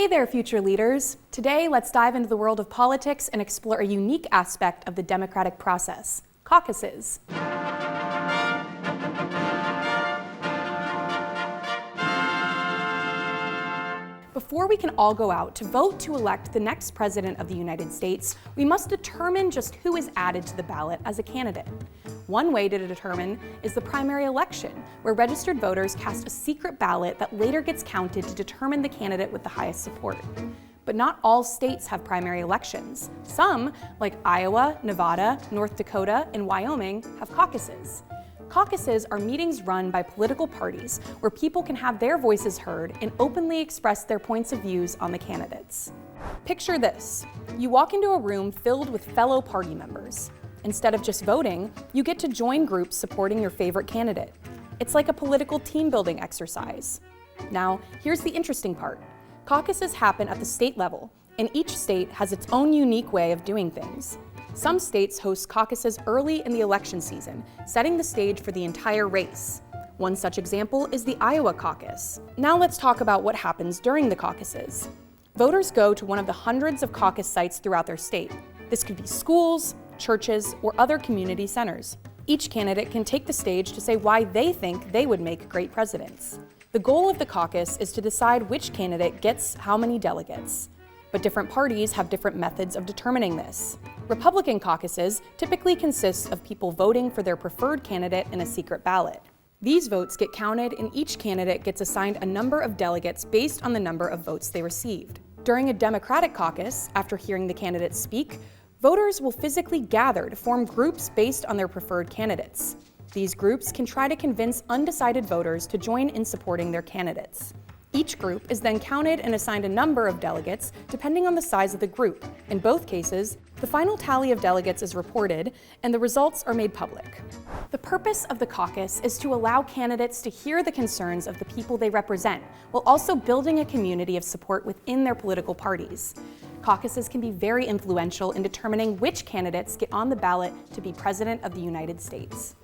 Hey there, future leaders. Today, let's dive into the world of politics and explore a unique aspect of the democratic process, caucuses. Before we can all go out to vote to elect the next president of the United States, we must determine just who is added to the ballot as a candidate. One way to determine is the primary election, where registered voters cast a secret ballot that later gets counted to determine the candidate with the highest support. But not all states have primary elections. Some, like Iowa, Nevada, North Dakota, and Wyoming, have caucuses. Caucuses are meetings run by political parties where people can have their voices heard and openly express their points of views on the candidates. Picture this. You walk into a room filled with fellow party members. Instead of just voting, you get to join groups supporting your favorite candidate. It's like a political team-building exercise. Now, here's the interesting part. Caucuses happen at the state level, and each state has its own unique way of doing things. Some states host caucuses early in the election season, setting the stage for the entire race. One such example is the Iowa caucus. Now let's talk about what happens during the caucuses. Voters go to one of the hundreds of caucus sites throughout their state. This could be schools, churches, or other community centers. Each candidate can take the stage to say why they think they would make great presidents. The goal of the caucus is to decide which candidate gets how many delegates. But different parties have different methods of determining this. Republican caucuses typically consist of people voting for their preferred candidate in a secret ballot. These votes get counted and each candidate gets assigned a number of delegates based on the number of votes they received. During a Democratic caucus, after hearing the candidates speak, voters will physically gather to form groups based on their preferred candidates. These groups can try to convince undecided voters to join in supporting their candidates. Each group is then counted and assigned a number of delegates depending on the size of the group. In both cases, the final tally of delegates is reported and the results are made public. The purpose of the caucus is to allow candidates to hear the concerns of the people they represent, while also building a community of support within their political parties. Caucuses can be very influential in determining which candidates get on the ballot to be President of the United States.